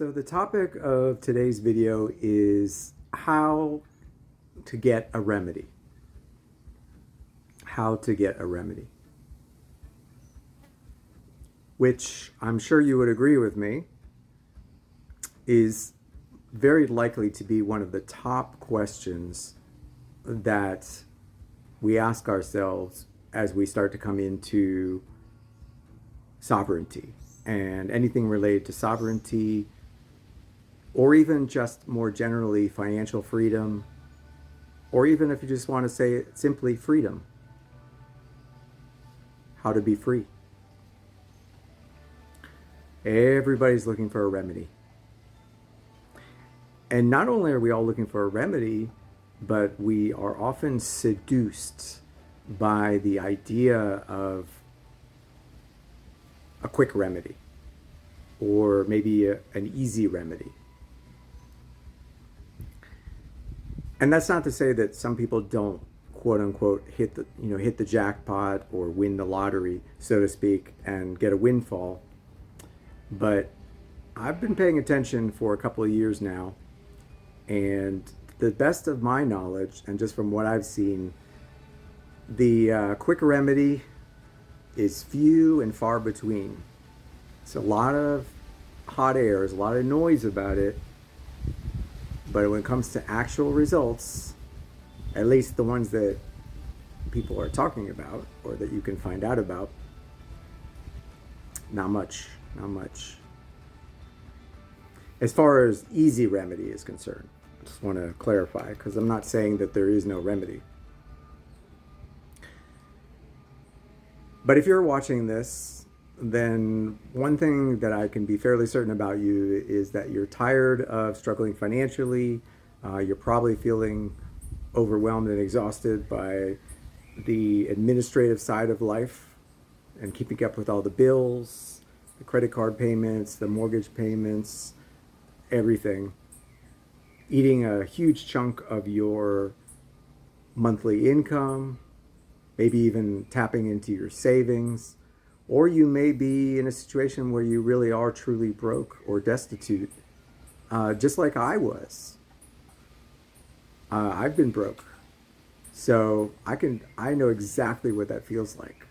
So the topic of today's video is how to get a remedy. How to get a remedy. Which I'm sure you would agree with me is very likely to be one of the top questions that we ask ourselves as we start to come into sovereignty and anything related to sovereignty, or even just more generally financial freedom, or even if you just want to say it simply freedom. How to be free. Everybody's looking for a remedy. And not only are we all looking for a remedy, but we are often seduced by the idea of a quick remedy, or maybe an easy remedy. And that's not to say that some people don't, quote unquote, hit the jackpot or win the lottery, so to speak, and get a windfall. But I've been paying attention for a couple of years now, and to the best of my knowledge, and just from what I've seen, the quick remedy is few and far between. It's a lot of hot air, there's a lot of noise about it, but when it comes to actual results, at least the ones that people are talking about or that you can find out about, not much. As far as easy remedy is concerned, I just want to clarify, because I'm not saying that there is no remedy. But if you're watching this, then one thing that I can be fairly certain about you is that you're tired of struggling financially. You're probably feeling overwhelmed and exhausted by the administrative side of life and keeping up with all the bills, the credit card payments, the mortgage payments, everything. Eating a huge chunk of your monthly income, maybe even tapping into your savings, or you may be in a situation where you really are truly broke or destitute, just like I was. I've been broke, so I know exactly what that feels like.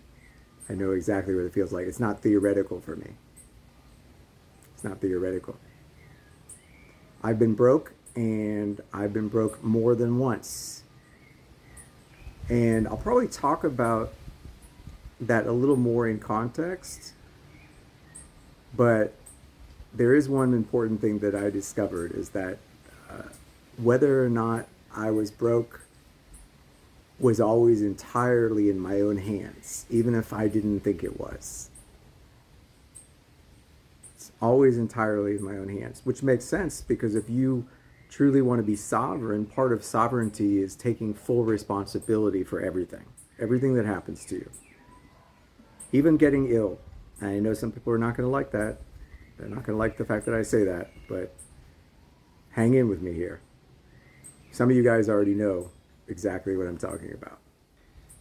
I know exactly what it feels like. It's not theoretical for me. It's not theoretical. I've been broke, and I've been broke more than once. And I'll probably talk about that a little more in context, but there is one important thing that I discovered, is that whether or not I was broke was always entirely in my own hands, even if I didn't think it was. It's always entirely in my own hands, which makes sense, because if you truly want to be sovereign, part of sovereignty is taking full responsibility for everything that happens to you. Even getting ill. I know some people are not going to like that. They're not going to like the fact that I say that, but hang in with me here. Some of you guys already know exactly what I'm talking about.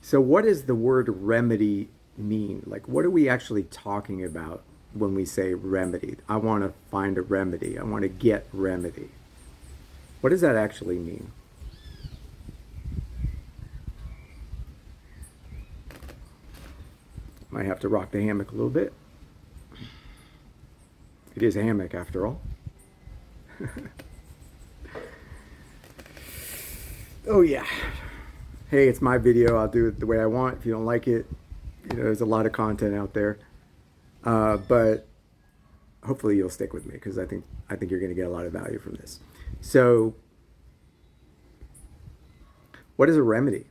So what does the word remedy mean? Like, what are we actually talking about when we say remedy? I want to find a remedy. I want to get remedy. What does that actually mean? Might have to rock the hammock a little bit. It is a hammock after all. Oh yeah. Hey, it's my video. I'll do it the way I want. If you don't like it, there's a lot of content out there. But hopefully you'll stick with me, because I think you're going to get a lot of value from this. So, what is a remedy?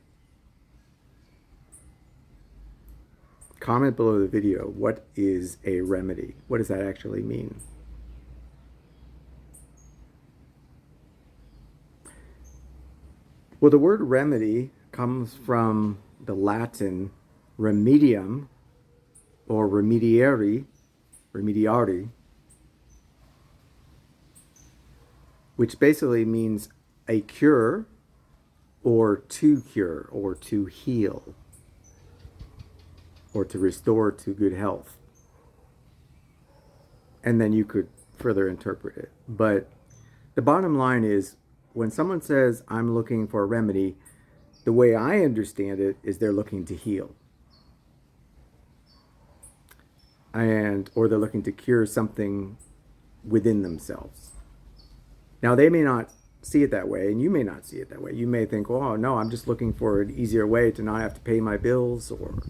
Comment below the video. What is a remedy? What does that actually mean? Well, the word remedy comes from the Latin remedium, or remediare, which basically means a cure, or to cure, or to heal, or to restore to good health. And then you could further interpret it. But the bottom line is, when someone says, I'm looking for a remedy, the way I understand it is they're looking to heal. Or they're looking to cure something within themselves. Now, they may not see it that way, and you may not see it that way. You may think, oh, no, I'm just looking for an easier way to not have to pay my bills, or,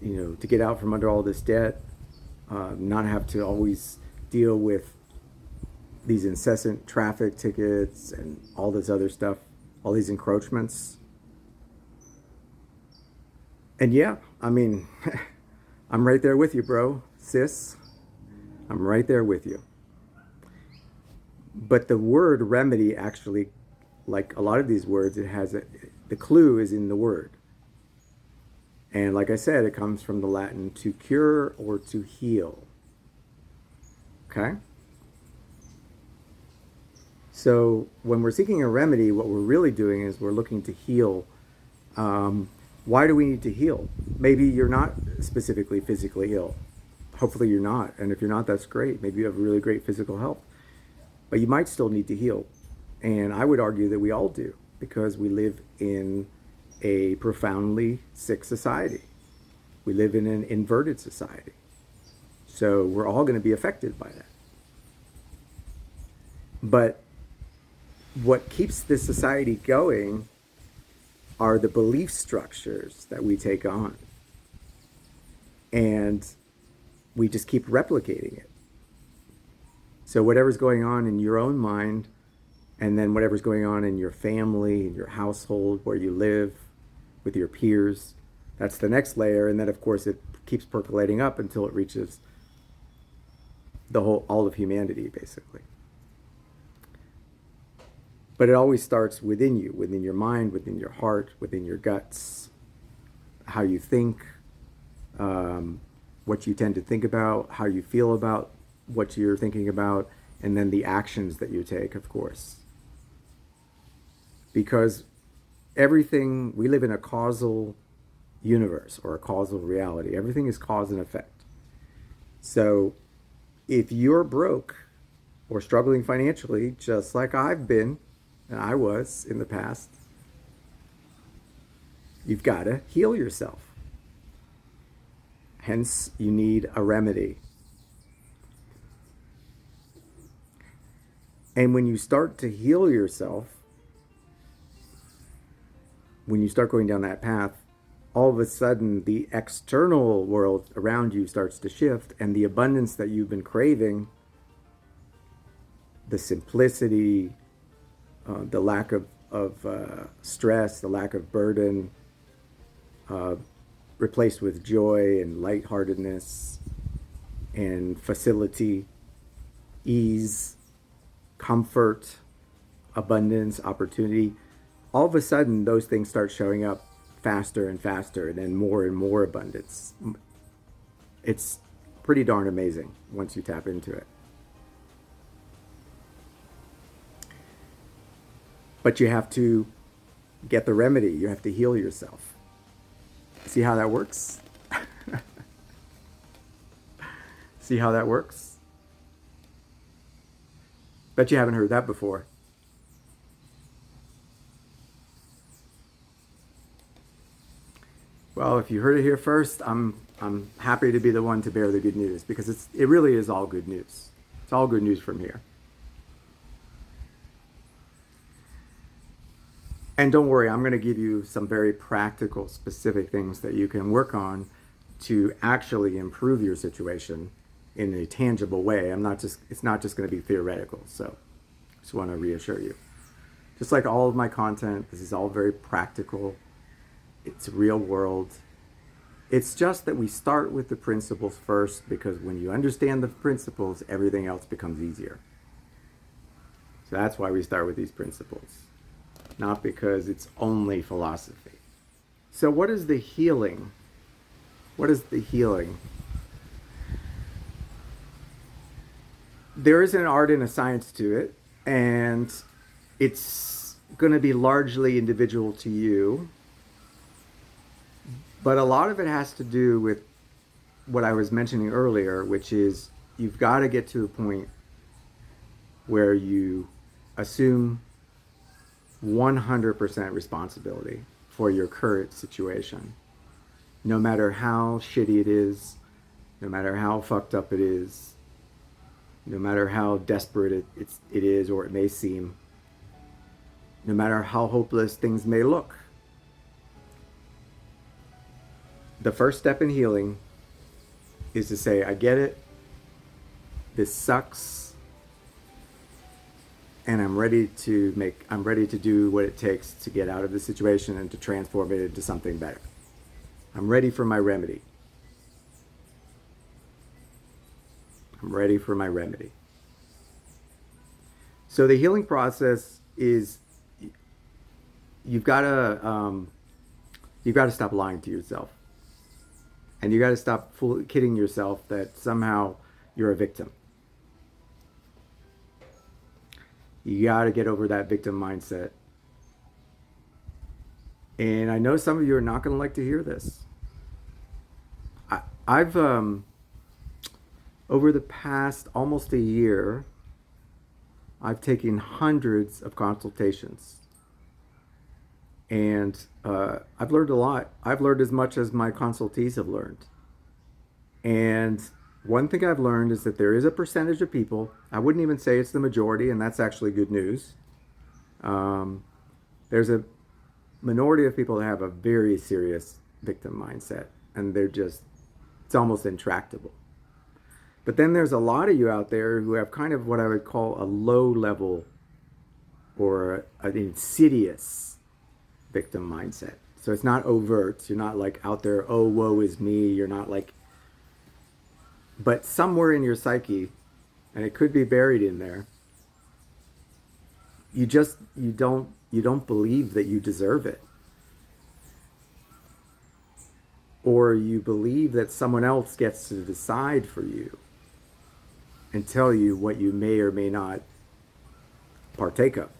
to get out from under all this debt, not have to always deal with these incessant traffic tickets and all this other stuff, all these encroachments. And yeah, I mean, I'm right there with you, bro, sis. I'm right there with you. But the word remedy actually, like a lot of these words, the clue is in the word. And like I said, it comes from the Latin to cure or to heal. Okay? So when we're seeking a remedy, what we're really doing is we're looking to heal. Why do we need to heal? Maybe you're not specifically physically ill. Hopefully you're not. And if you're not, that's great. Maybe you have really great physical health. But you might still need to heal. And I would argue that we all do, because we live in a profoundly sick society. We live in an inverted society. So we're all going to be affected by that. But what keeps this society going are the belief structures that we take on. And we just keep replicating it. So whatever's going on in your own mind, and then whatever's going on in your family, in your household, where you live, with your peers, that's the next layer. And then, of course, it keeps percolating up until it reaches all of humanity, basically. But it always starts within you, within your mind, within your heart, within your guts, how you think, what you tend to think about, how you feel about what you're thinking about, and then the actions that you take, of course. Because we live in a causal universe, or a causal reality. Everything is cause and effect. So if you're broke or struggling financially, just like I've been, and I was in the past, you've got to heal yourself. Hence, you need a remedy. And when you start to heal yourself, when you start going down that path, all of a sudden the external world around you starts to shift, and the abundance that you've been craving, the simplicity, the lack of stress, the lack of burden, replaced with joy and lightheartedness and facility, ease, comfort, abundance, opportunity. All of a sudden, those things start showing up faster and faster, and more abundance. It's pretty darn amazing once you tap into it. But you have to get the remedy. You have to heal yourself. See how that works? See how that works? Bet you haven't heard that before. Well, if you heard it here first, I'm happy to be the one to bear the good news, because it really is all good news. It's all good news from here. And don't worry, I'm going to give you some very practical, specific things that you can work on to actually improve your situation in a tangible way. It's not just going to be theoretical. So I just want to reassure you. Just like all of my content, this is all very practical. It's real world. It's just that we start with the principles first, because when you understand the principles, everything else becomes easier. So that's why we start with these principles. Not because it's only philosophy. So what is the healing? What is the healing? There is an art and a science to it, and it's going to be largely individual to you. But a lot of it has to do with what I was mentioning earlier, which is you've got to get to a point where you assume 100% responsibility for your current situation, no matter how shitty it is, no matter how fucked up it is, no matter how desperate it is or it may seem, no matter how hopeless things may look. The first step in healing is to say, I get it, this sucks, and I'm ready to do what it takes to get out of the situation and to transform it into something better. I'm ready for my remedy. I'm ready for my remedy. So the healing process is, you've got to stop lying to yourself, and you got to stop kidding yourself that somehow you're a victim. You got to get over that victim mindset. And I know some of you are not going to like to hear this. I've over the past almost a year, I've taken hundreds of consultations. And I've learned a lot. I've learned as much as my consultees have learned. And one thing I've learned is that there is a percentage of people, I wouldn't even say it's the majority, and that's actually good news. There's a minority of people that have a very serious victim mindset, and it's almost intractable. But then there's a lot of you out there who have kind of what I would call a low level or an insidious victim mindset. So it's not overt. You're not like out there, oh, woe is me. You're not like, but somewhere in your psyche, and it could be buried in there, you don't believe that you deserve it. Or you believe that someone else gets to decide for you and tell you what you may or may not partake of.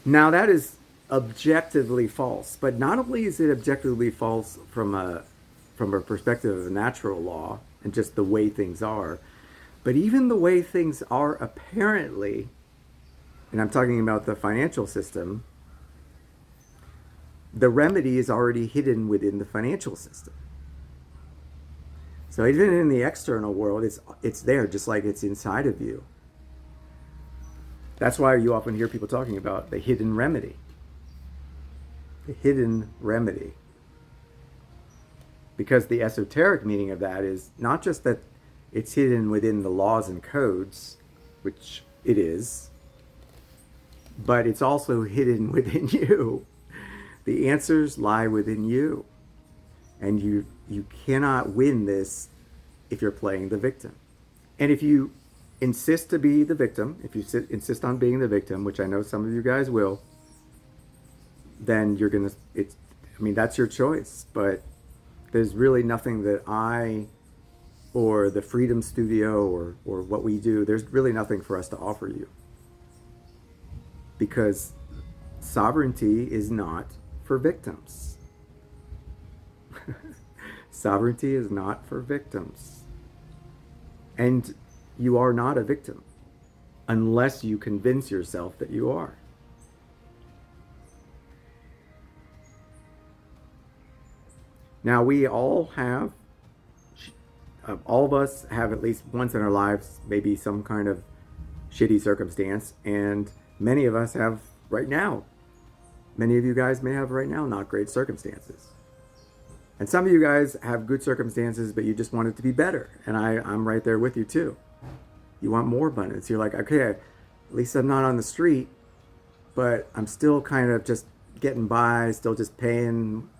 Now that is objectively false, but not only is it objectively false from a perspective of natural law and just the way things are, but even the way things are apparently, and I'm talking about the financial system, the remedy is already hidden within the financial system. So even in the external world, it's there, just like it's inside of you. That's why you often hear people talking about the hidden remedy. The hidden remedy. Because the esoteric meaning of that is not just that it's hidden within the laws and codes, which it is, but it's also hidden within you. The answers lie within you. And you cannot win this if you're playing the victim. And if you insist to be the victim, if you insist on being the victim, which I know some of you guys will, then you're going to, that's your choice. But there's really nothing that I or the Freedom Studio or what we do, there's really nothing for us to offer you. Because sovereignty is not for victims. Sovereignty is not for victims. And you are not a victim unless you convince yourself that you are. Now, we all of us have at least once in our lives, maybe some kind of shitty circumstance, and many of us have right now. Many of you guys may have right now not great circumstances. And some of you guys have good circumstances, but you just want it to be better. And I'm right there with you too. You want more abundance. You're like, okay, at least I'm not on the street, but I'm still kind of just getting by, still just paying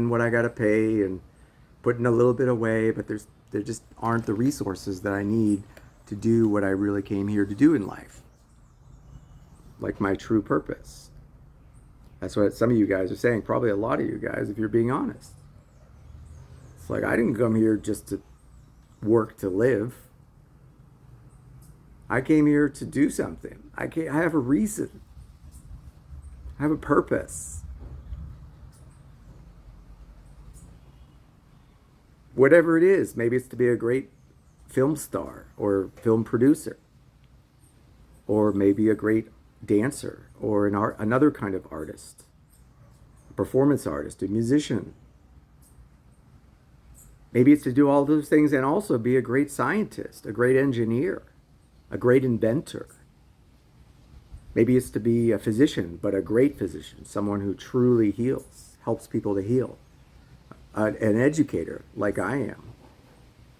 what I got to pay and putting a little bit away, but there just aren't the resources that I need to do what I really came here to do in life. Like my true purpose. That's what some of you guys are saying, probably a lot of you guys, if you're being honest. It's like, I didn't come here just to work to live. I came here to do something. I have a reason. I have a purpose. whatever it is. Maybe it's to be a great film star or film producer, or maybe a great dancer or another kind of artist, a performance artist, a musician. Maybe it's to do all those things and also be a great scientist, a great engineer, a great inventor. Maybe it's to be a physician, but a great physician, someone who truly heals, helps people to heal. An educator, like I am,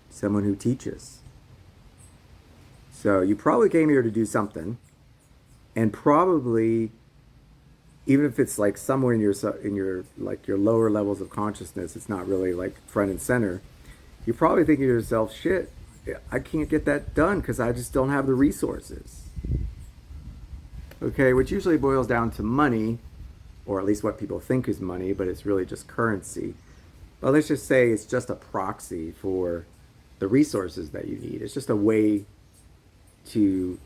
someone who teaches. So you probably came here to do something, and probably, even if it's like somewhere in your like your lower levels of consciousness, it's not really like front and center. You're probably thinking to yourself, shit, I can't get that done because I just don't have the resources. Okay, which usually boils down to money, or at least what people think is money, but it's really just currency. But let's just say it's just a proxy for the resources that you need. It's just a way to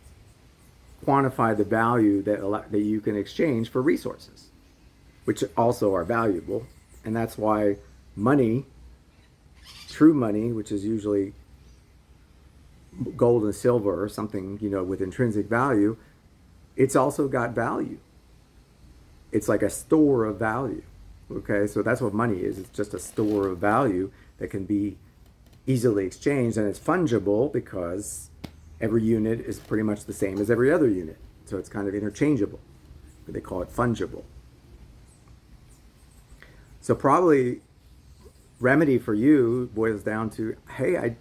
quantify the value that you can exchange for resources, which also are valuable. And that's why money, true money, which is usually gold and silver or something, with intrinsic value, it's also got value. It's like a store of value. Okay, so that's what money is. It's just a store of value that can be easily exchanged, and it's fungible because every unit is pretty much the same as every other unit. So it's kind of interchangeable. They call it fungible. So probably remedy for you boils down to, hey,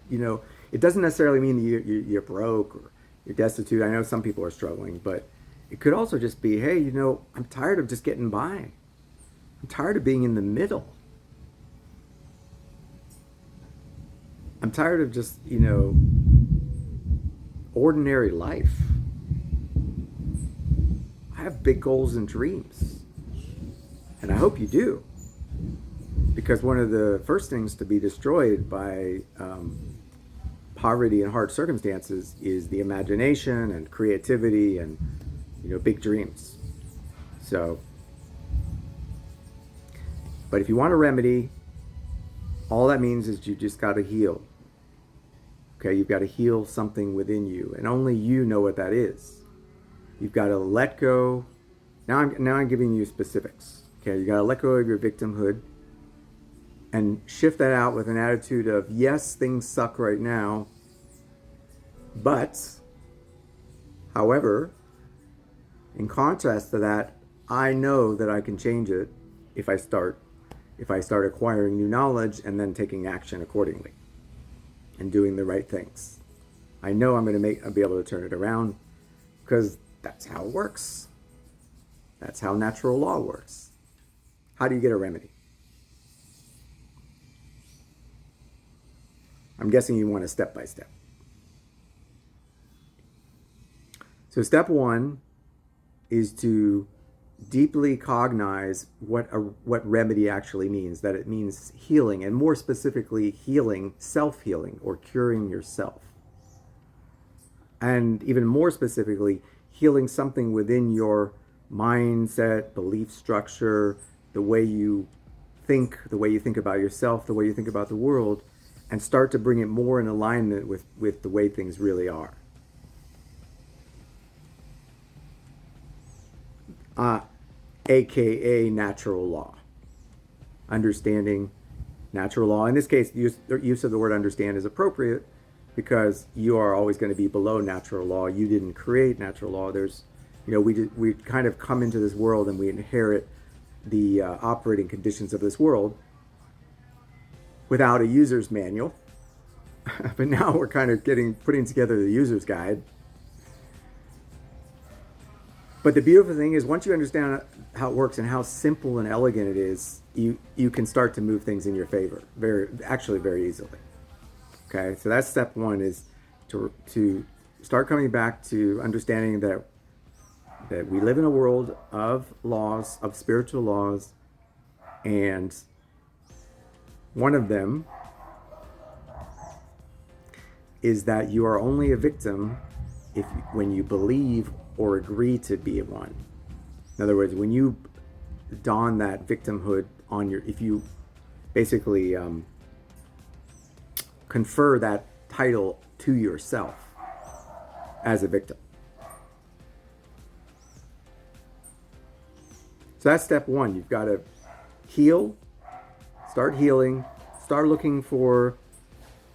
it doesn't necessarily mean that you're broke or you're destitute. I know some people are struggling, but it could also just be, hey, I'm tired of just getting by. I'm tired of being in the middle. I'm tired of just, ordinary life. I have big goals and dreams. And I hope you do. Because one of the first things to be destroyed by poverty and hard circumstances is the imagination and creativity and, big dreams. So, but if you want a remedy, all that means is you just got to heal. Okay, you've got to heal something within you, and only you know what that is. You've got to let go. Now I'm giving you specifics. Okay, you got to let go of your victimhood and shift that out with an attitude of, yes, things suck right now, but, however, in contrast to that, I know that I can change it if I start acquiring new knowledge and then taking action accordingly and doing the right things. I know I'm going to be able to turn it around because that's how it works. That's how natural law works. How do you get a remedy? I'm guessing you want a step by step. So step one is to deeply cognize what remedy actually means, that it means healing, and more specifically healing, self-healing, or curing yourself. And even more specifically, healing something within your mindset, belief structure, the way you think about yourself, the way you think about the world, and start to bring it more in alignment with the way things really are. AKA natural law. Understanding natural law. In this case, use of the word understand is appropriate because you are always going to be below natural law. You didn't create natural law. We kind of come into this world and we inherit the operating conditions of this world without a user's manual. But now we're kind of putting together the user's guide. But the beautiful thing is, once you understand how it works and how simple and elegant it is, you can start to move things in your favor very easily. Okay, so that's step one, is to start coming back to understanding that we live in a world of laws, of spiritual laws, and one of them is that you are only a victim when you believe or agree to be one. In other words, when you don that victimhood if you basically confer that title to yourself as a victim. So that's step one. You've got to heal, start healing, start looking for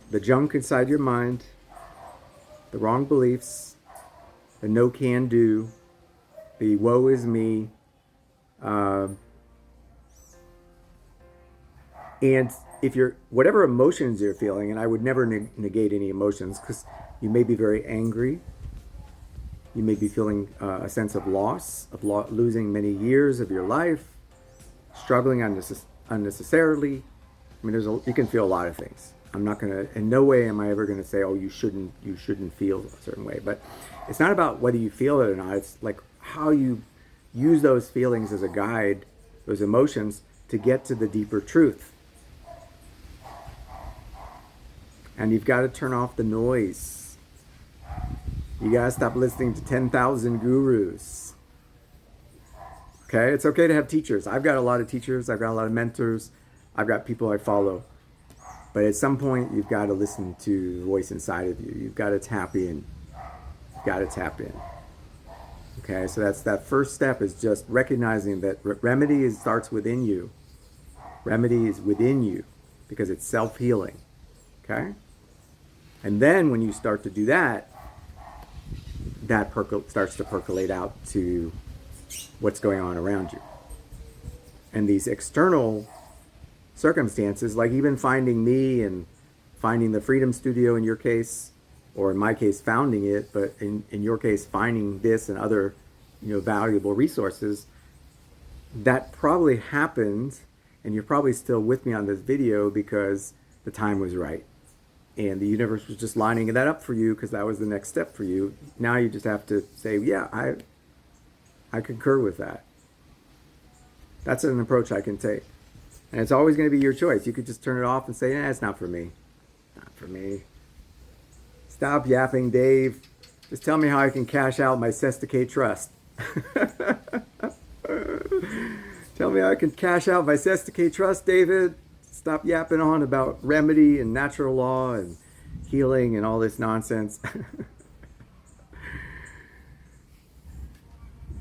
the junk inside your mind, the wrong beliefs, the no can do, the woe is me, and if you're, whatever emotions you're feeling, and I would never negate any emotions, because you may be very angry, you may be feeling a sense of loss, of losing many years of your life, struggling unnecessarily. I mean, you can feel a lot of things. I'm not gonna, in no way am I ever gonna say, oh, you shouldn't feel a certain way. But it's not about whether you feel it or not. It's like how you use those feelings as a guide, those emotions, to get to the deeper truth. And you've got to turn off the noise. You got to stop listening to 10,000 gurus. Okay? It's okay to have teachers. I've got a lot of teachers. I've got a lot of mentors. I've got people I follow. But at some point, you've got to listen to the voice inside of you. You've got to tap in. You've got to tap in. Okay? So that's that first step, is just recognizing that remedy starts within you. Remedy is within you because it's self-healing. Okay? And then when you start to do that, that starts to percolate out to what's going on around you. And these external circumstances, like even finding me and finding the Freedom Studio in your case, or in my case, founding it, but in your case, finding this and other, valuable resources, that probably happened, and you're probably still with me on this video because the time was right. And the universe was just lining that up for you because that was the next step for you. Now you just have to say, yeah, I concur with that. That's an approach I can take. And it's always going to be your choice. You could just turn it off and say, it's not for me. Not for me. Stop yapping, Dave. Just tell me how I can cash out my Sesticate trust. Tell me how I can cash out my Sesticate trust, David. Stop yapping on about remedy and natural law and healing and all this nonsense.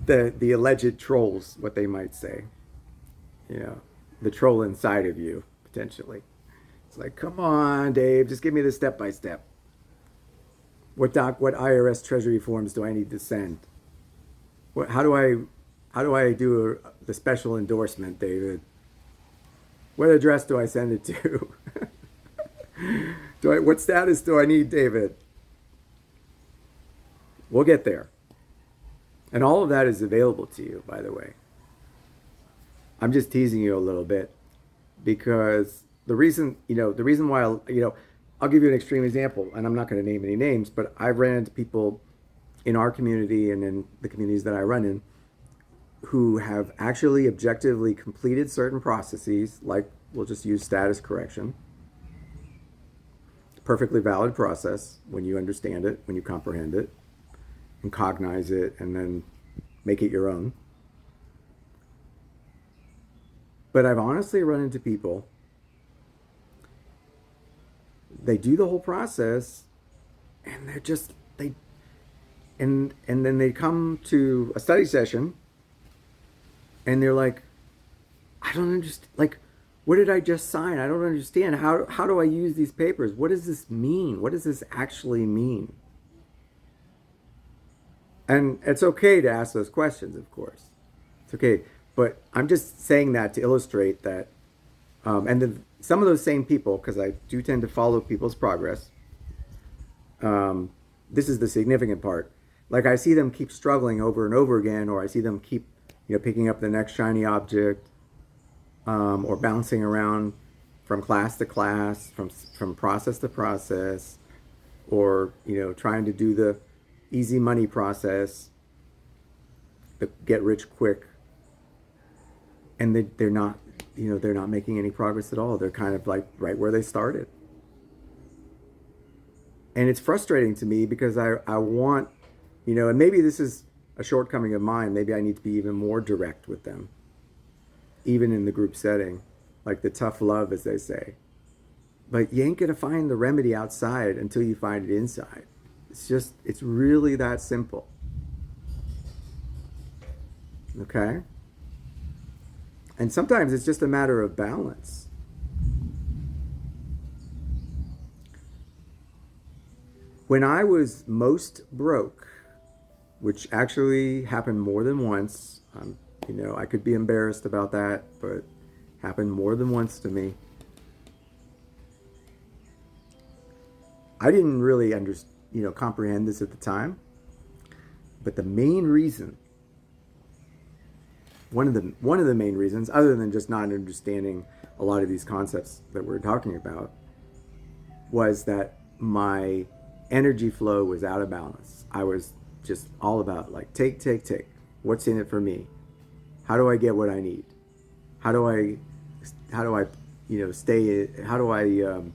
The alleged trolls, what they might say. The troll inside of you, potentially. It's like, come on, Dave, just give me the step by step. What IRS Treasury forms do I need to send? How do I do the special endorsement, David? What address do I send it to? What status do I need, David? We'll get there. And all of that is available to you, by the way. I'm just teasing you a little bit because the reason why I'll give you an extreme example, and I'm not going to name any names, but I've ran into people in our community and in the communities that I run in who have actually objectively completed certain processes, like we'll just use status correction. Perfectly valid process when you understand it, when you comprehend it, and cognize it, and then make it your own. But I've honestly run into people, they do the whole process, and and then they come to a study session, and they're like, I don't understand. Like, what did I just sign? I don't understand. How do I use these papers? What does this mean? What does this actually mean? And it's okay to ask those questions, of course. It's okay. But I'm just saying that to illustrate that. And then some of those same people, because I do tend to follow people's progress, this is the significant part. Like, I see them keep struggling over and over again, or I see them keep picking up the next shiny object, or bouncing around from class to class, from process to process, or trying to do the easy money process, the get rich quick, and they're not making any progress at all. They're kind of like right where they started, and it's frustrating to me because I want, and maybe this is a shortcoming of mine. Maybe I need to be even more direct with them, even in the group setting, like the tough love, as they say. But you ain't going to find the remedy outside until you find it inside. It's really that simple. Okay? And sometimes it's just a matter of balance. When I was most broke, which actually happened more than once, I could be embarrassed about that, but happened more than once to me. I didn't really comprehend this at the time, but the main reason, one of the main reasons, other than just not understanding a lot of these concepts that we're talking about, was that my energy flow was out of balance. I was just all about like take. What's in it for me? How do I get what I need? How do I stay? How do I, to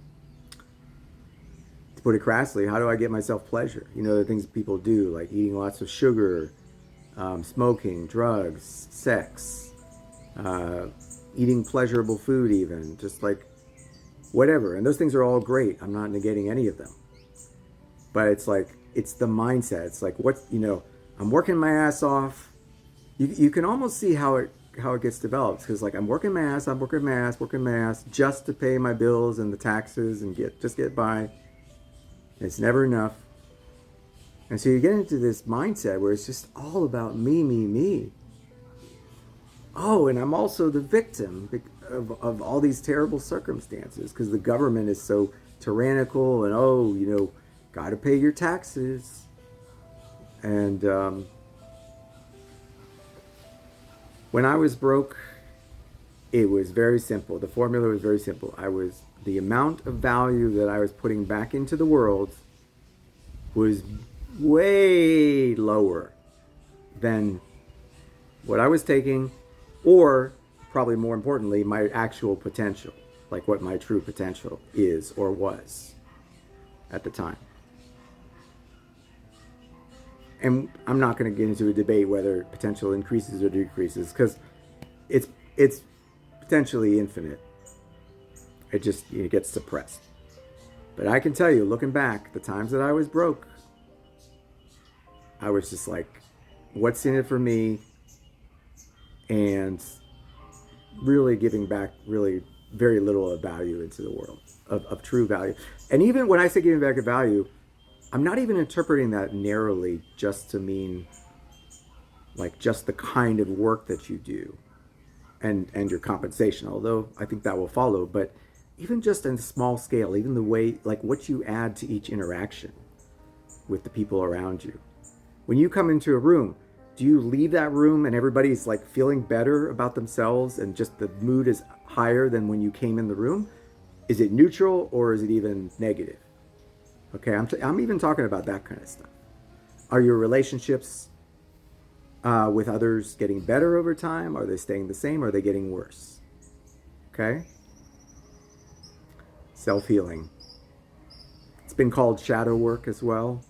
put it crassly, how do I get myself pleasure? The things people do, like eating lots of sugar, smoking, drugs, sex, eating pleasurable food, even just like whatever. And those things are all great. I'm not negating any of them. But it's the mindset. It's like, I'm working my ass off. You can almost see how it gets developed, because like I'm working my ass just to pay my bills and the taxes and get by. It's never enough. And so you get into this mindset where it's just all about me. Oh, and I'm also the victim of all these terrible circumstances because the government is so tyrannical and, got to pay your taxes. And when I was broke, it was very simple. The formula was very simple. The amount of value that I was putting back into the world was way lower than what I was taking, or probably more importantly, my actual potential, like what my true potential is or was at the time. And I'm not going to get into a debate whether potential increases or decreases, because it's potentially infinite. It just gets suppressed. But I can tell you, looking back, the times that I was broke, I was just like, what's in it for me? And really giving back really very little of value into the world, of true value. And even when I say giving back a value, I'm not even interpreting that narrowly just to mean like just the kind of work that you do and your compensation, although I think that will follow. But even just on a small scale, even the way, like what you add to each interaction with the people around you. When you come into a room, do you leave that room and everybody's like feeling better about themselves and just the mood is higher than when you came in the room? Is it neutral or is it even negative? Okay, I'm even talking about that kind of stuff. Are your relationships with others getting better over time? Are they staying the same? Or are they getting worse? Okay? Self-healing. It's been called shadow work as well.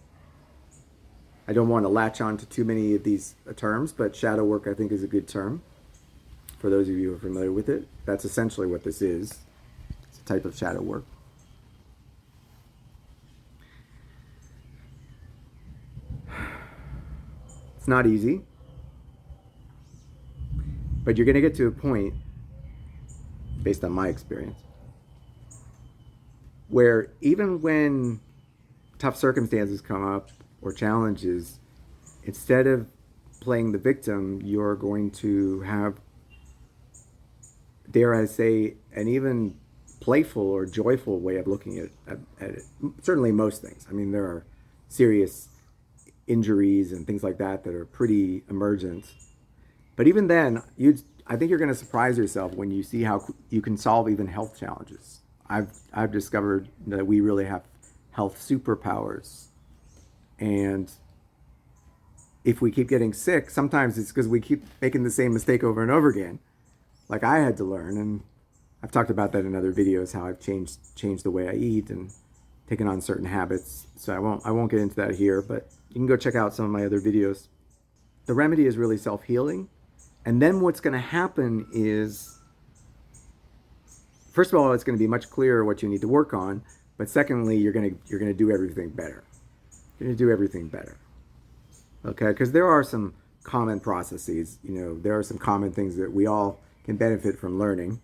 I don't want to latch on to too many of these terms, but shadow work I think is a good term. For those of you who are familiar with it, that's essentially what this is. It's a type of shadow work. It's not easy, but you're going to get to a point, based on my experience, where even when tough circumstances come up or challenges, instead of playing the victim, you're going to have, dare I say, an even playful or joyful way of looking at it. Certainly most things. I mean, there are serious injuries and things like that are pretty emergent. But even then, I think you're going to surprise yourself when you see how you can solve even health challenges. I've discovered that we really have health superpowers. And if we keep getting sick, sometimes it's because we keep making the same mistake over and over again. Like I had to learn, and I've talked about that in other videos, how I've changed the way I eat and taken on certain habits. So I won't get into that here, but you can go check out some of my other videos. The remedy is really self-healing. And then what's going to happen is first of all, it's going to be much clearer what you need to work on. But secondly, you're going to do everything better. You're going to do everything better. Okay, because there are some common processes. There are some common things that we all can benefit from learning.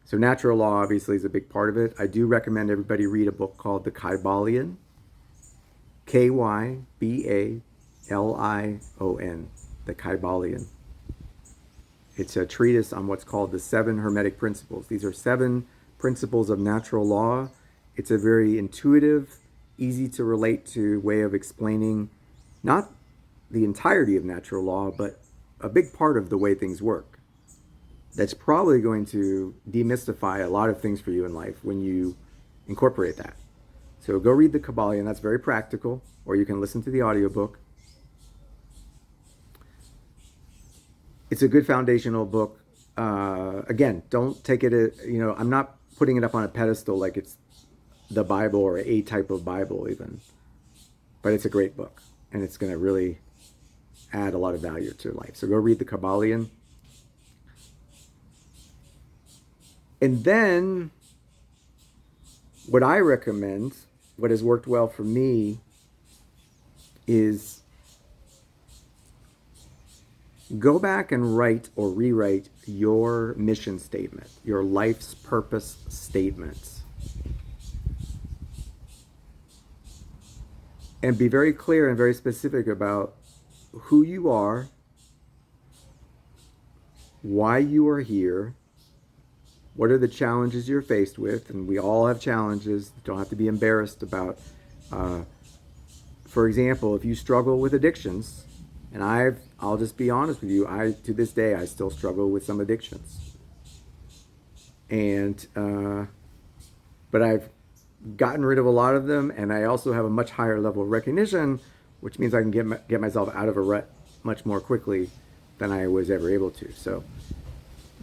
So natural law obviously is a big part of it. I do recommend everybody read a book called The Kybalion. Kybalion. The Kybalion. It's a treatise on what's called the 7 Hermetic Principles. These are 7 principles of natural law. It's a very intuitive, easy to relate to way of explaining not the entirety of natural law, but a big part of the way things work. That's probably going to demystify a lot of things for you in life when you incorporate that. So go read the Kybalion. That's very practical, or you can listen to the audiobook. It's a good foundational book. Again, don't take it, I'm not putting it up on a pedestal like it's the Bible or a type of Bible even. But it's a great book, and it's going to really add a lot of value to your life. So go read the Kybalion. And then what I recommend, what has worked well for me, is go back and write or rewrite your mission statement, your life's purpose statement. And be very clear and very specific about who you are, why you are here, what are the challenges you're faced with, and we all have challenges. Don't have to be embarrassed about. For example, if you struggle with addictions, and I'll just be honest with you, to this day I still struggle with some addictions, and but I've gotten rid of a lot of them, and I also have a much higher level of recognition, which means I can get myself out of a rut much more quickly than I was ever able to. So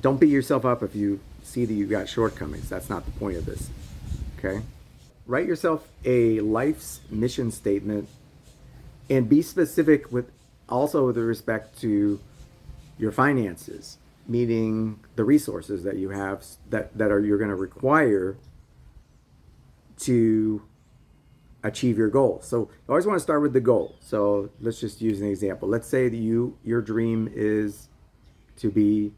don't beat yourself up if you see that you've got shortcomings. That's not the point of this. Okay? Write yourself a life's mission statement, and be specific with respect to your finances, meaning the resources that you have you're going to require to achieve your goal. So you always want to start with the goal. So let's just use an example. Let's say that your dream is to be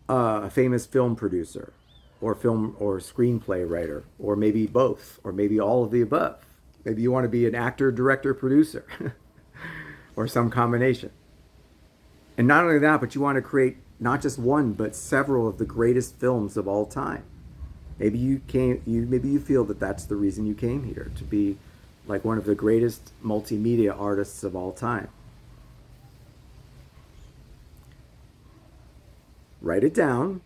a famous film producer, or film or screenplay writer, or maybe both, or maybe all of the above. Maybe you want to be an actor, director, producer, or some combination. And not only that, but you want to create not just one, but several of the greatest films of all time. Maybe you feel that that's the reason you came here, to be like one of the greatest multimedia artists of all time. Write it down,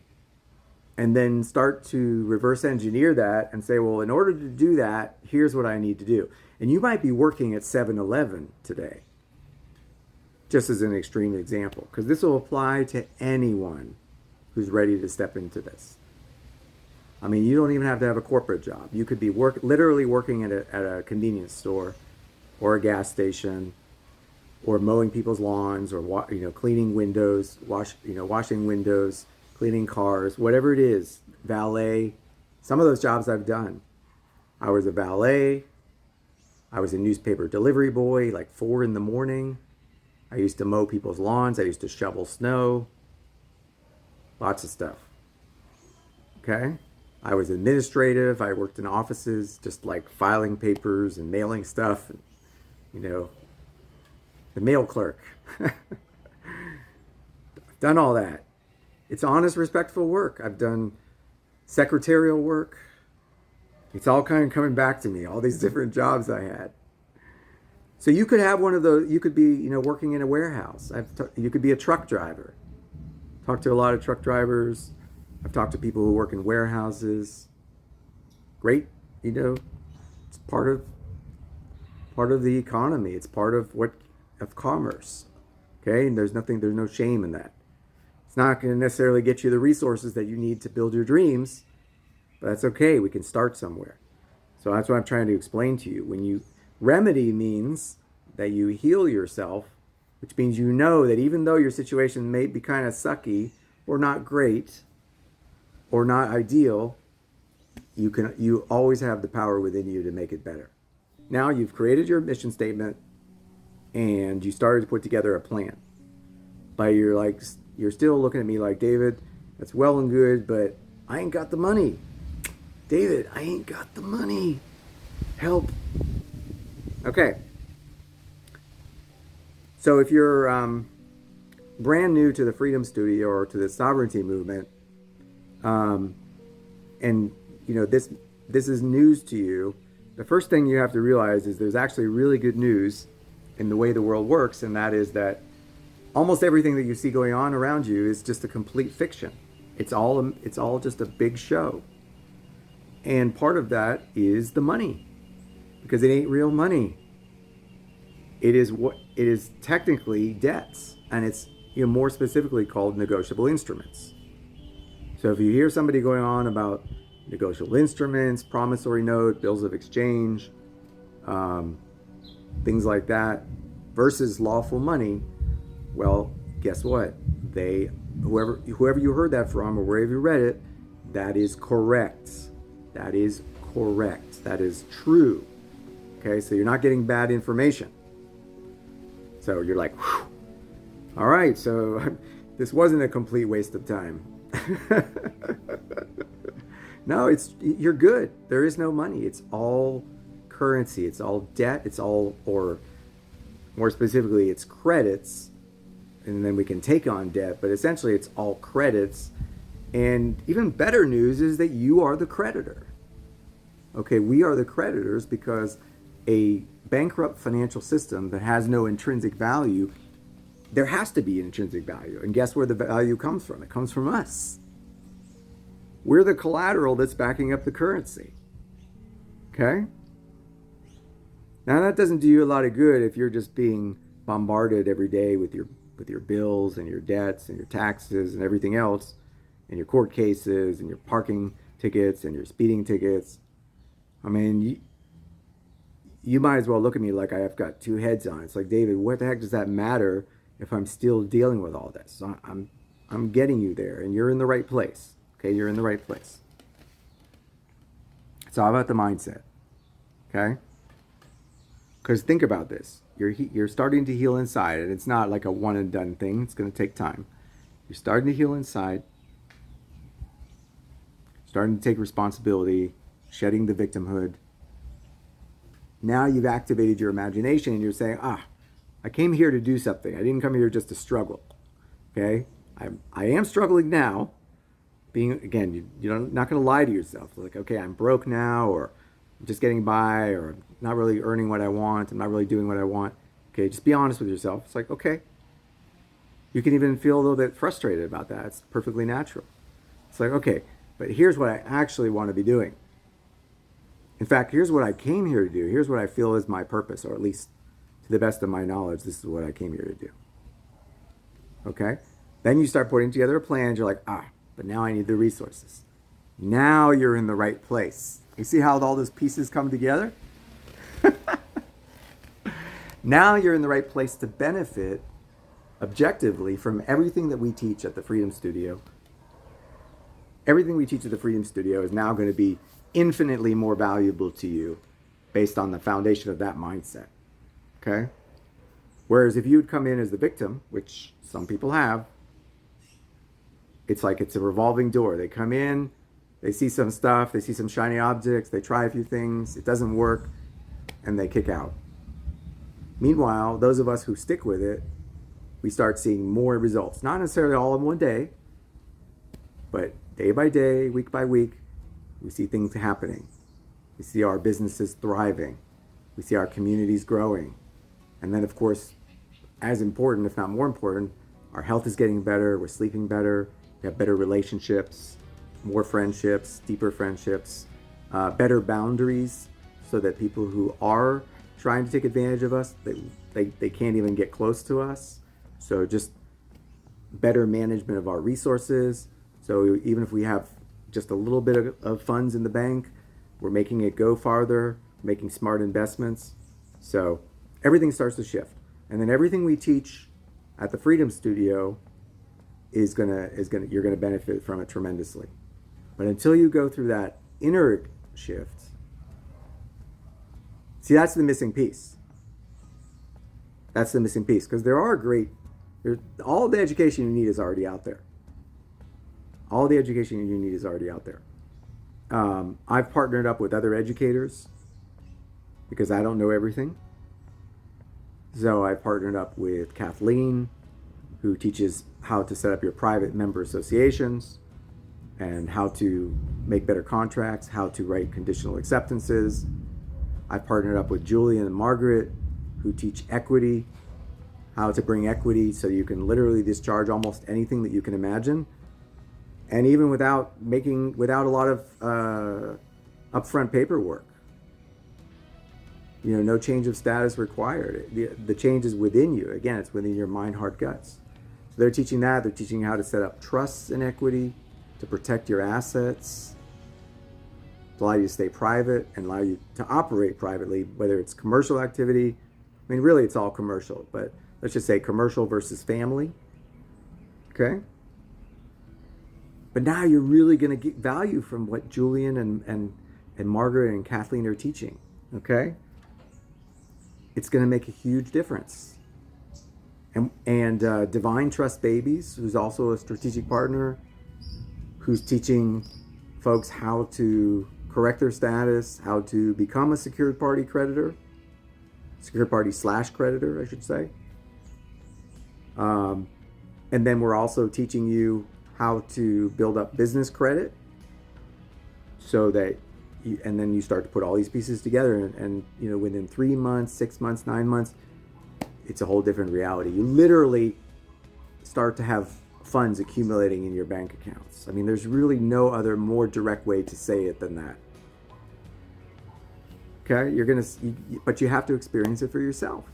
and then start to reverse engineer that and say, well, in order to do that, here's what I need to do. And you might be working at 7-Eleven today, just as an extreme example, because this will apply to anyone who's ready to step into this. I mean, you don't even have to have a corporate job. You could be literally working at a convenience store, or a gas station, or mowing people's lawns, or cleaning windows, washing windows, cleaning cars, whatever it is, valet. Some of those jobs I've done. I was a valet. I was a newspaper delivery boy, like 4 a.m. I used to mow people's lawns. I used to shovel snow. Lots of stuff. Okay? I was administrative. I worked in offices, just like filing papers and mailing stuff. And, the mail clerk. I've done all that. It's honest, respectful work. I've done secretarial work. It's all kind of coming back to me, all these different jobs I had. So you could have one of those. You could be, working in a warehouse. You could be a truck driver. Talked to a lot of truck drivers. I've talked to people who work in warehouses. Great, it's part of the economy. It's part of commerce. Okay, and there's no shame in that. It's not going to necessarily get you the resources that you need to build your dreams, but that's okay. We can start somewhere. So that's what I'm trying to explain to you. Remedy means that you heal yourself, which means that even though your situation may be kind of sucky or not great, or not ideal, you always have the power within you to make it better. Now you've created your mission statement and you started to put together a plan. But you're still looking at me like, David, that's well and good, but I ain't got the money. David, I ain't got the money. Help. Okay. So if you're brand new to the Freedom Studio or to the sovereignty movement, and this is news to you, the first thing you have to realize is there's actually really good news in the way the world works, and that is that almost everything that you see going on around you is just a complete fiction. It's all just a big show. And part of that is the money, because it ain't real money. It is technically debts, and it's more specifically called negotiable instruments. So if you hear somebody going on about negotiable instruments, promissory note, bills of exchange, things like that, versus lawful money, well, guess what? Whoever you heard that from or wherever you read it, that is correct. That is correct. That is true. Okay, so you're not getting bad information. So you're like, whew. All right, so this wasn't a complete waste of time. No, you're good. There is no money. It's all currency. It's all debt. It's all, or more specifically, it's credits. And then we can take on debt, but essentially it's all credits. And even better news is that you are the creditor. Okay, we are the creditors because a bankrupt financial system that has no intrinsic value, there has to be an intrinsic value. And guess where the value comes from? It comes from us. We're the collateral that's backing up the currency. Okay? Now that doesn't do you a lot of good if you're just being bombarded every day with your bills and your debts and your taxes and everything else, and your court cases and your parking tickets and your speeding tickets. I mean, you might as well look at me like I have got two heads on. It's like, David, what the heck does that matter if I'm still dealing with all this? So I'm getting you there, and you're in the right place. Okay, you're in the right place. It's all about the mindset. Okay? Because think about this. You're starting to heal inside, and it's not like a one and done thing. It's going to take time. You're starting to heal inside, starting to take responsibility, shedding the victimhood. Now you've activated your imagination, and you're saying, I came here to do something. I didn't come here just to struggle. Okay? I am struggling now. You're not going to lie to yourself. Like, okay, I'm broke now, or I'm just getting by, or I'm not really earning what I want. I'm not really doing what I want. Okay, just be honest with yourself. It's like, okay. You can even feel a little bit frustrated about that. It's perfectly natural. It's like, okay, but here's what I actually want to be doing. In fact, here's what I came here to do. Here's what I feel is my purpose, or at least to the best of my knowledge, this is what I came here to do. Okay? Then you start putting together a plan. You're like, but now I need the resources. Now you're in the right place. You see how all those pieces come together? Now you're in the right place to benefit objectively from everything that we teach at the Freedom Studio. Everything we teach at the Freedom Studio is now going to be infinitely more valuable to you based on the foundation of that mindset. Okay? Whereas if you'd come in as the victim, which some people have, it's like it's a revolving door. They come in, they see some stuff, they see some shiny objects, they try a few things, it doesn't work, and they kick out. Meanwhile, those of us who stick with it, we start seeing more results. Not necessarily all in one day, but day by day, week by week, we see things happening. We see our businesses thriving. We see our communities growing. And then, of course, as important, if not more important, our health is getting better, we're sleeping better, we have better relationships, more friendships, deeper friendships, better boundaries, so that people who are trying to take advantage of us, they can't even get close to us. So just better management of our resources. So even if we have just a little bit of funds in the bank, we're making it go farther, making smart investments. So everything starts to shift. And then everything we teach at the Freedom Studio you're gonna benefit from it tremendously. But until you go through that inner shift, see, that's the missing piece. That's the missing piece. Because all the education you need is already out there. All the education you need is already out there. I've partnered up with other educators because I don't know everything. So I partnered up with Kathleen, who teaches how to set up your private member associations and how to make better contracts, how to write conditional acceptances. I partnered up with Julian and Margaret, who teach equity, how to bring equity so you can literally discharge almost anything that you can imagine. And even without a lot of upfront paperwork. No change of status required. The change is within you. Again, it's within your mind, heart, guts. So they're teaching that. They're teaching how to set up trusts in equity, to protect your assets, to allow you to stay private and allow you to operate privately, whether it's commercial activity. I mean, really, it's all commercial, but let's just say commercial versus family. Okay? But now you're really going to get value from what Julian and Margaret and Kathleen are teaching. Okay? It's going to make a huge difference. And Divine Trust Babies, who's also a strategic partner, who's teaching folks how to correct their status, how to become a secured party creditor, secured party / creditor, I should say. And then we're also teaching you how to build up business credit so that and then you start to put all these pieces together and within 3 months, 6 months, 9 months, it's a whole different reality. You literally start to have funds accumulating in your bank accounts. I mean, there's really no other more direct way to say it than that. Okay, but you have to experience it for yourself.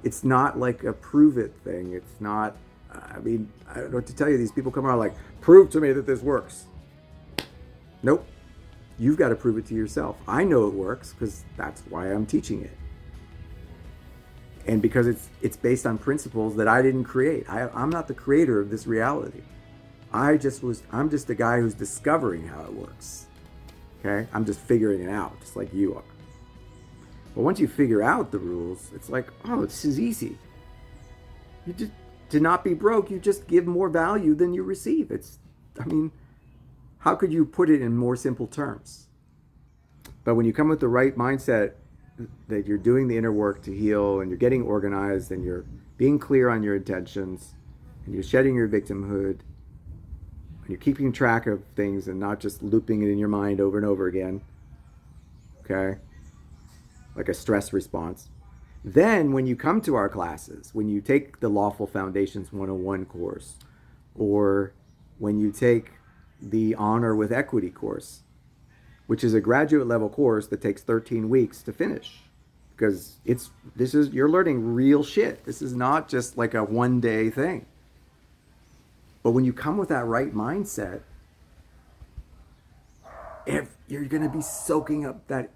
It's not like a prove it thing. It's not, I don't know what to tell you. These people come around like, prove to me that this works. Nope. You've got to prove it to yourself. I know it works because that's why I'm teaching it. And because it's based on principles that I didn't create. I'm not the creator of this reality. I'm just a guy who's discovering how it works. Okay? I'm just figuring it out, just like you are. But once you figure out the rules, it's like, oh, this is easy. To not be broke, you just give more value than you receive. How could you put it in more simple terms? But when you come with the right mindset, that you're doing the inner work to heal and you're getting organized and you're being clear on your intentions and you're shedding your victimhood and you're keeping track of things and not just looping it in your mind over and over again, okay, like a stress response. Then when you come to our classes, when you take the Lawful Foundations 101 course, or when you take the Honor with Equity course, which is a graduate level course that takes 13 weeks to finish, because you're learning real shit. This is not just like a one-day thing. But when you come with that right mindset, you're going to be soaking up that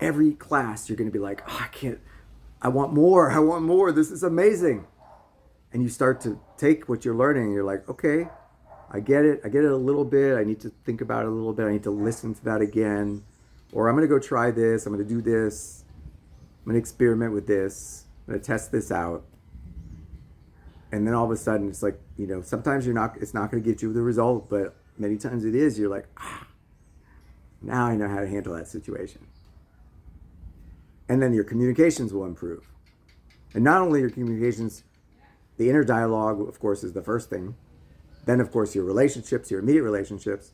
every class. You're going to be like, oh, I want more. This is amazing. And you start to take what you're learning and you're like, okay, I get it a little bit. I need to think about it a little bit. I need to listen to that again. Or I'm going to go try this. I'm going to do this. I'm going to experiment with this. I'm going to test this out. And then all of a sudden it's like, sometimes it's not going to get you the result, but many times it is. You're like, now I know how to handle that situation. And then your communications will improve. And not only your communications, the inner dialogue, of course, is the first thing. Then, of course, your relationships, your immediate relationships.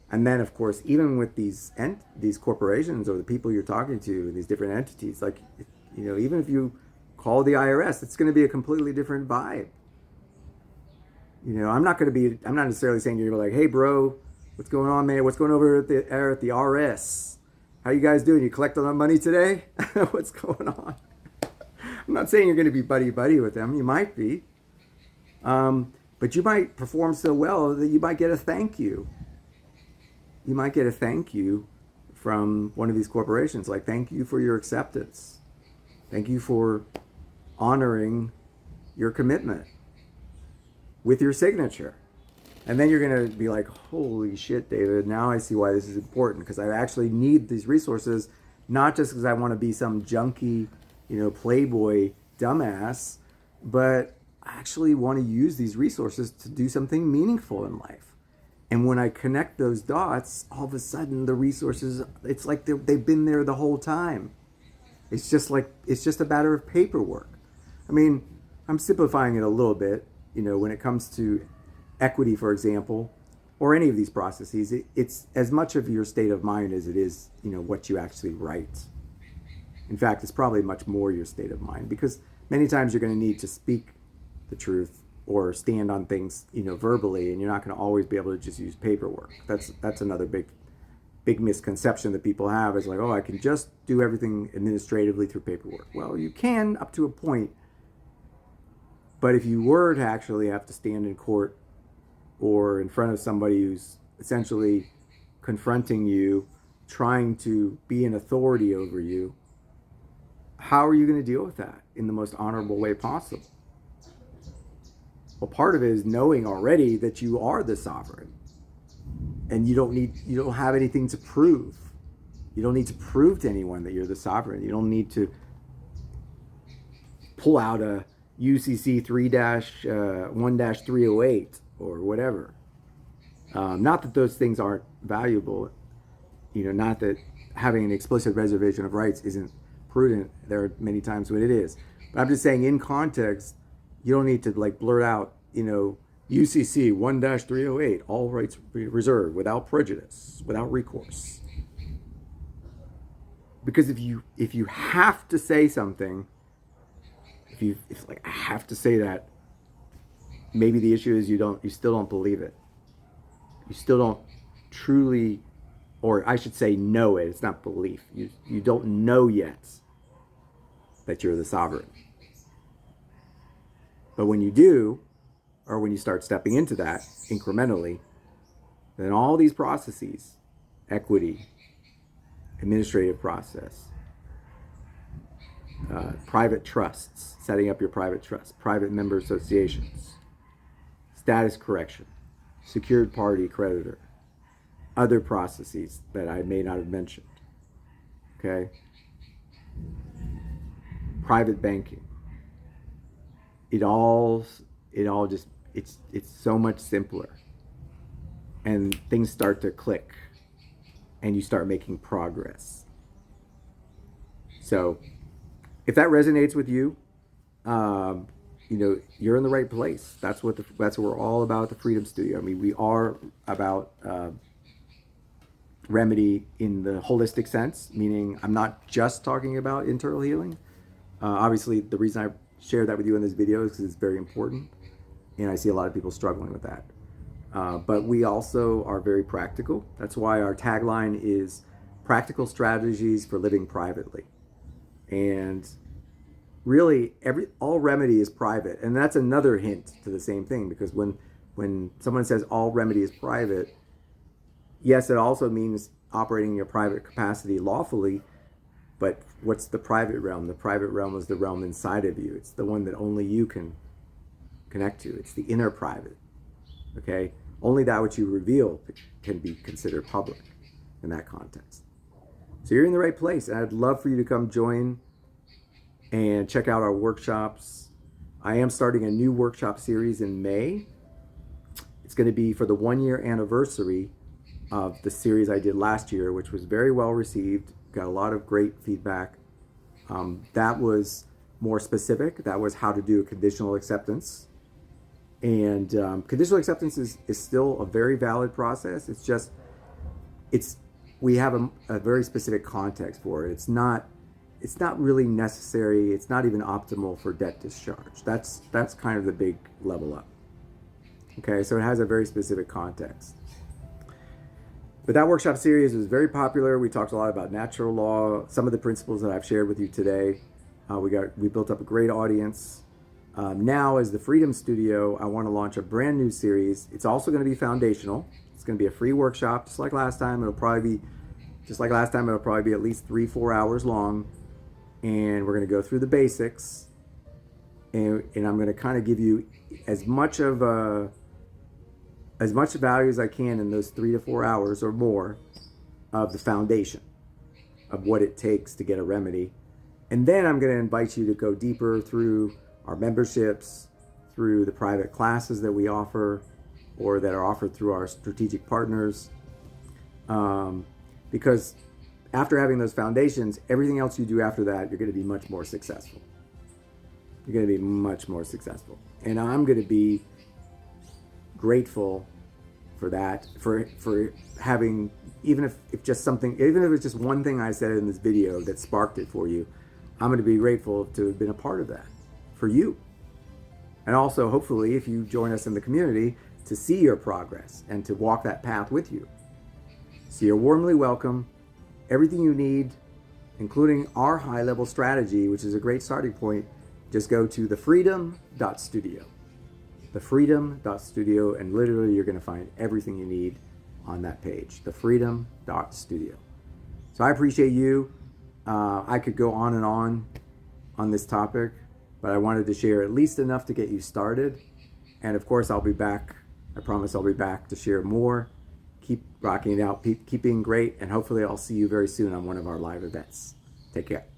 And then, of course, even with these corporations or the people you're talking to, these different entities, like, even if you call the IRS, it's going to be a completely different vibe. I'm not necessarily saying you're going to be like, hey, bro, what's going on, man? What's going over at the RS? How you guys doing? You collecting on money today? What's going on? I'm not saying you're going to be buddy-buddy with them. You might be. But you might perform so well that you might get a thank you. You might get a thank you from one of these corporations, like, thank you for your acceptance. Thank you for honoring your commitment with your signature. And then you're going to be like, holy shit, David, now I see why this is important, because I actually need these resources, not just because I want to be some junky, playboy dumbass, but I actually want to use these resources to do something meaningful in life. And when I connect those dots, all of a sudden the resources, it's like they've been there the whole time. It's just a matter of paperwork. I mean, I'm simplifying it a little bit, when it comes to equity, for example, or any of these processes, it's as much of your state of mind as it is, what you actually write. In fact, it's probably much more your state of mind, because many times you're going to need to speak the truth or stand on things, verbally, and you're not going to always be able to just use paperwork. That's another big misconception that people have, is like, oh, I can just do everything administratively through paperwork. Well, you can up to a point, but if you were to actually have to stand in court or in front of somebody who's essentially confronting you, trying to be an authority over you, how are you going to deal with that in the most honorable way possible? Well, part of it is knowing already that you are the sovereign, and you don't have anything to prove. You don't need to prove to anyone that you're the sovereign. You don't need to pull out a UCC 3-1-308 or whatever. Not that those things aren't valuable. Not that having an explicit reservation of rights isn't prudent. There are many times when it is. But I'm just saying, in context, you don't need to blurt out, UCC 1-308, all rights reserved, without prejudice, without recourse. Because if you have to say something, if I have to say that, maybe the issue is you still don't believe it. You still don't truly, or I should say, know it. It's not belief. You don't know yet that you're the sovereign. But when you do, or when you start stepping into that incrementally, then all these processes, equity, administrative process, private trusts, setting up your private trust, private member associations, status correction, secured party creditor, other processes that I may not have mentioned, okay? Private banking. It all just, it's so much simpler, and things start to click, and you start making progress. So if that resonates with you, you're in the right place. That's what we're all about at the Freedom Studio. I mean, we are about remedy in the holistic sense, meaning I'm not just talking about internal healing. Obviously, the reason I share that with you in this video is because it's very important, and I see a lot of people struggling with that. But we also are very practical. That's why our tagline is practical strategies for living privately. And really, all remedy is private. And that's another hint to the same thing, because when someone says all remedy is private, yes, it also means operating in your private capacity lawfully. But what's the private realm? The private realm is the realm inside of you. It's the one that only you can connect to. It's the inner private. Okay? Only that which you reveal can be considered public in that context. So you're in the right place. And I'd love for you to come join and check out our workshops. I am starting a new workshop series in May. It's going to be for the 1-year anniversary of the series I did last year, which was very well received. Got a lot of great feedback. That was more specific. That was how to do a conditional acceptance. And conditional acceptance is still a very valid process. We have a very specific context for it. It's not really necessary. It's not even optimal for debt discharge. That's kind of the big level up. Okay, so it has a very specific context. But that workshop series was very popular. We talked a lot about natural law, some of the principles that I've shared with you today. We built up a great audience. Now, as the Freedom Studio, I want to launch a brand new series. It's also going to be foundational. It's going to be a free workshop, just like last time. It'll probably be at least 3-4 hours long. And we're going to go through the basics. And I'm going to kind of give you as much of as much value as I can in those 3 to 4 hours or more of the foundation of what it takes to get a remedy. And then I'm going to invite you to go deeper through our memberships, through the private classes that we offer or that are offered through our strategic partners. Because after having those foundations, everything else you do after that, you're going to be much more successful. You're going to be much more successful. And I'm going to be grateful for that, for having, even if it's just one thing I said in this video that sparked it for you, I'm going to be grateful to have been a part of that for you. And also, hopefully, if you join us in the community, to see your progress and to walk that path with you. So you're warmly welcome. Everything you need, including our high-level strategy, which is a great starting point, just go to thefreedom.studio. Thefreedom.studio, and literally you're going to find everything you need on that page. Thefreedom.studio. So I appreciate you. I could go on and on this topic, but I wanted to share at least enough to get you started. And of course, I'll be back. I promise I'll be back to share more. Keep rocking it out, keep being great, and hopefully I'll see you very soon on one of our live events. Take care.